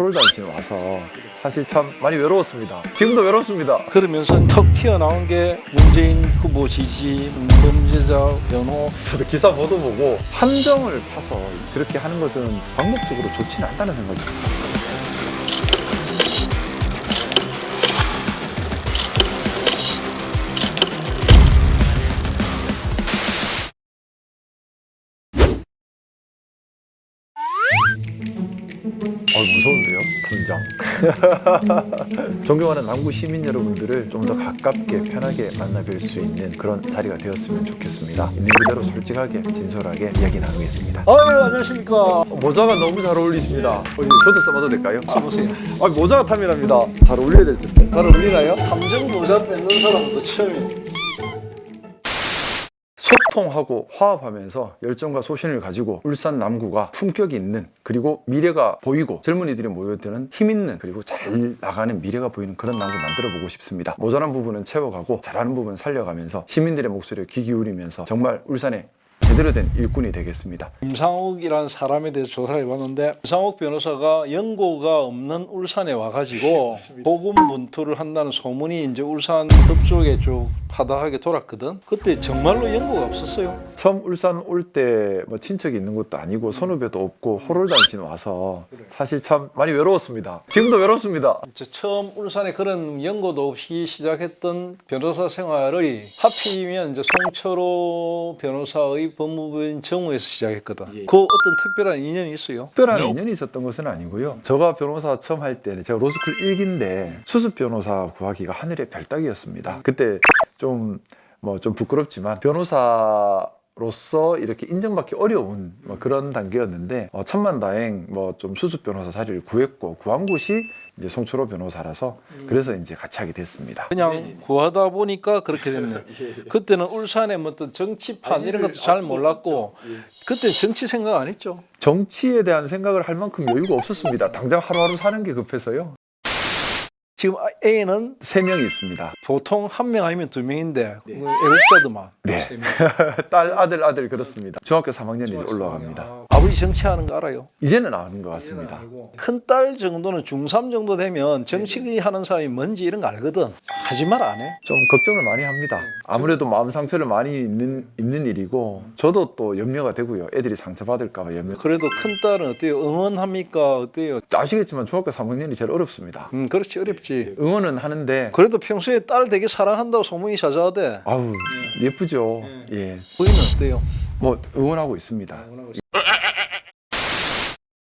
호롤단신 와서 사실 참 많이 외로웠습니다. 지금도 외롭습니다. 그러면서 턱 튀어나온 게 문재인 후보 지지, 범죄자 변호. 저도 기사 보도 보고 함정을 파서 그렇게 하는 것은 방법적으로 좋지는 않다는 생각이 듭니다. 무서운데요? 당장. 존경하는 남구 시민 여러분들을 좀 더 가깝게 편하게 만나뵐 수 있는 그런 자리가 되었으면 좋겠습니다. 있는 그대로 솔직하게 진솔하게 이야기 나누겠습니다. 아유, 안녕하십니까. 모자가 너무 잘 어울리십니다. 저도 써봐도 될까요? 써보세요. 모자가 탐이랍니다. 잘 어울려야 될 텐데. 잘 어울리나요? 감정 모자 뺏는 사람도 처음이에요. 소통하고 화합하면서 열정과 소신을 가지고 울산 남구가 품격이 있는, 그리고 미래가 보이고 젊은이들이 모여드는 힘있는, 그리고 잘 나가는 미래가 보이는 그런 남구 만들어 보고 싶습니다. 모자란 부분은 채워가고 잘하는 부분 살려가면서 시민들의 목소리에 귀 기울이면서 정말 울산의 제대로 된 일꾼이 되겠습니다. 김상욱이라는 사람에 대해서 조사를 해봤는데, 김상욱 변호사가 연고가 없는 울산에 와가지고 고군분투를 한다는 소문이 이제 울산 덕쪽에 쭉 파다하게 돌았거든. 그때 정말로 연고가 없었어요. 처음 울산 올 때 뭐 친척이 있는 것도 아니고 선후배도 없고 호롤단신 와서 사실 참 많이 외로웠습니다. 지금도 외롭습니다. 이제 처음 울산에 그런 연고도 없이 시작했던 변호사 생활을 하필이면 이제 송철호 변호사의 법무부인 정우에서 시작했거든. 그 어떤 특별한 인연이 있어요? 특별한 인연이 있었던 것은 아니고요. 제가 변호사 처음 할 때는 제가 로스쿨 1기인데 수습 변호사 구하기가 하늘의 별 따기였습니다. 그때 좀 부끄럽지만 변호사로서 이렇게 인정받기 어려운 그런 단계였는데 천만다행 좀 수습 변호사 자리를 구했고, 구한 곳이 이제 송철호 변호사라서 그래서 이제 같이 하게 됐습니다. 그냥 구하다 보니까 그렇게 됐네. 그때는 울산에 뭐 어떤 정치판 이런 것도 잘 몰랐고, 그때 정치 생각 안 했죠. 정치에 대한 생각을 할 만큼 여유가 없었습니다. 당장 하루하루 사는 게 급해서요. 지금 애는 3명이 있습니다. 보통 1명 아니면 2명인데 애국자들만. 네. 딸, 아들 그렇습니다. 중학교 3학년이 이제 올라갑니다. 아버지 정치하는 거 알아요? 이제는 아는 것 같습니다. 큰딸 정도는 중3 정도 되면 정치하는 사람이 뭔지 이런 거 알거든. 하지만 안 해. 좀 걱정을 많이 합니다. 아무래도 마음 상처를 많이 입는 일이고, 저도 또 염려가 되고요. 애들이 상처받을까 봐 염려. 그래도 큰딸은 어때요? 응원합니까? 어때요? 아시겠지만 중학교 3학년이 제일 어렵습니다. 그렇지, 어렵지. 응원은 하는데 그래도 평소에 딸 되게 사랑한다고 소문이 자자하대. 아우 예쁘죠. 예. 부인은 어때요? 응원하고 있습니다.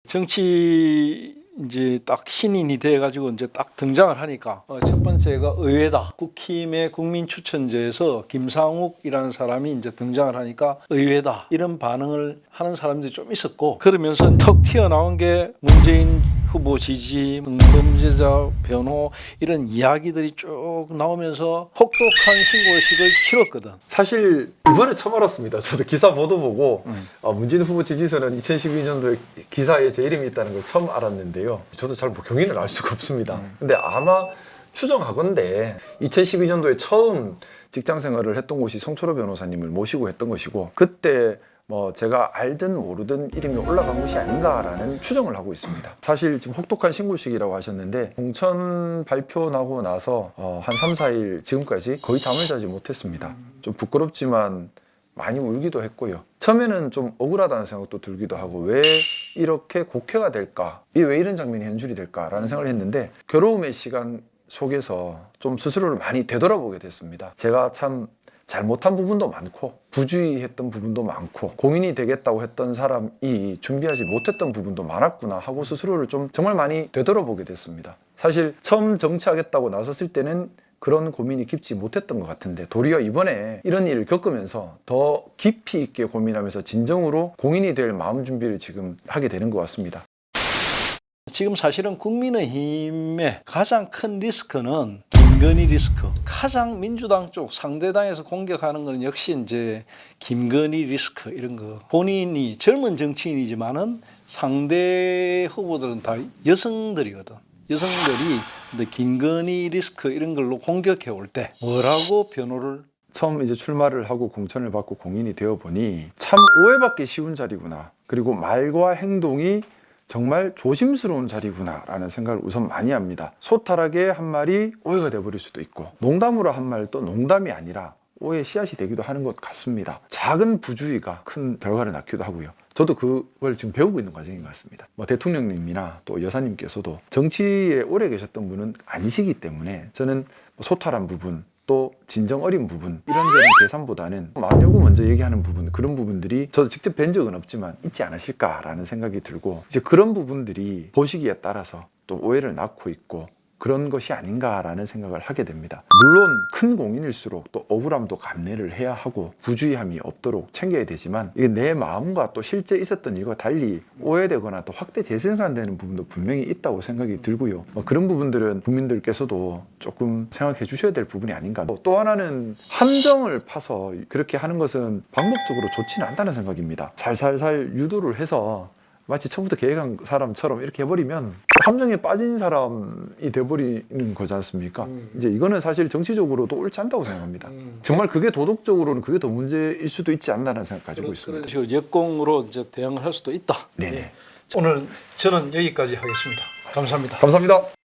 정치 이제 딱 신인이 돼가지고 이제 딱 등장을 하니까 첫 번째가 의외다. 국힘의 국민 추천제에서 김상욱이라는 사람이 이제 등장을 하니까 의외다, 이런 반응을 하는 사람들이 좀 있었고, 그러면서 턱 튀어나온 게 문재인 후보 지지, 범죄자 변호, 이런 이야기들이 쭉 나오면서 혹독한 신고식을 치렀거든. 사실 이번에 처음 알았습니다. 저도 기사 보도 보고 문재인 후보 지지선은 2012년도에 기사에 제 이름이 있다는 걸 처음 알았는데요. 저도 잘 경위는 알 수가 없습니다. 근데 아마 추정하건대 2012년도에 처음 직장 생활을 했던 곳이 송철호 변호사님을 모시고 했던 것이고, 그때 제가 알든 모르든 이름이 올라간 것이 아닌가라는 추정을 하고 있습니다. 사실 지금 혹독한 신고식이라고 하셨는데, 공천 발표 나고 나서 한 3, 4일 지금까지 거의 잠을 자지 못했습니다. 좀 부끄럽지만 많이 울기도 했고요. 처음에는 좀 억울하다는 생각도 들기도 하고, 왜 이렇게 곡해가 될까? 왜 이런 장면이 연출이 될까라는 생각을 했는데, 괴로움의 시간 속에서 좀 스스로를 많이 되돌아보게 됐습니다. 제가 참 잘못한 부분도 많고 부주의했던 부분도 많고 공인이 되겠다고 했던 사람이 준비하지 못했던 부분도 많았구나 하고 스스로를 좀 정말 많이 되돌아보게 됐습니다. 사실 처음 정치하겠다고 나섰을 때는 그런 고민이 깊지 못했던 것 같은데, 도리어 이번에 이런 일을 겪으면서 더 깊이 있게 고민하면서 진정으로 공인이 될 마음 준비를 지금 하게 되는 것 같습니다. 지금 사실은 국민의힘의 가장 큰 리스크는 김건희 리스크. 가장 민주당 쪽 상대당에서 공격하는 건 역시 이제 김건희 리스크, 이런 거. 본인이 젊은 정치인이지만은 상대 후보들은 다 여성들이거든. 여성들이 근데 김건희 리스크 이런 걸로 공격해 올 때 뭐라고 변호를? 처음 이제 출마를 하고 공천을 받고 공인이 되어 보니 참 오해받기 쉬운 자리구나. 그리고 말과 행동이 정말 조심스러운 자리구나라는 생각을 우선 많이 합니다. 소탈하게 한 말이 오해가 돼버릴 수도 있고 농담으로 한 말도 농담이 아니라 오해의 씨앗이 되기도 하는 것 같습니다. 작은 부주의가 큰 결과를 낳기도 하고요. 저도 그걸 지금 배우고 있는 과정인 것 같습니다. 뭐 대통령님이나 또 여사님께서도 정치에 오래 계셨던 분은 아니시기 때문에 저는 뭐 소탈한 부분 또 진정 어린 부분 이런저런 계산보다는 마음 열고 먼저 얘기하는 부분 그런 부분들이 저도 직접 뵌 적은 없지만 있지 않으실까라는 생각이 들고 이제 그런 부분들이 보시기에 따라서 또 오해를 낳고 있고 그런 것이 아닌가라는 생각을 하게 됩니다. 물론 큰 공인일수록 또 억울함도 감내를 해야 하고 부주의함이 없도록 챙겨야 되지만 이게 내 마음과 또 실제 있었던 일과 달리 오해되거나 또 확대 재생산되는 부분도 분명히 있다고 생각이 들고요. 그런 부분들은 국민들께서도 조금 생각해 주셔야 될 부분이 아닌가. 또 하나는 함정을 파서 그렇게 하는 것은 방법적으로 좋지는 않다는 생각입니다. 살살살 유도를 해서 마치 처음부터 계획한 사람처럼 이렇게 해버리면 함정에 빠진 사람이 돼버리는 거지 않습니까? 이제 이거는 사실 정치적으로도 옳지 않다고 생각합니다. 정말 그게 도덕적으로는 그게 더 문제일 수도 있지 않나라는 생각 가지고 있습니다. 그런 식으로 역공으로 이제 대응을 할 수도 있다. 네. 오늘 저는 여기까지 하겠습니다. 감사합니다. 감사합니다.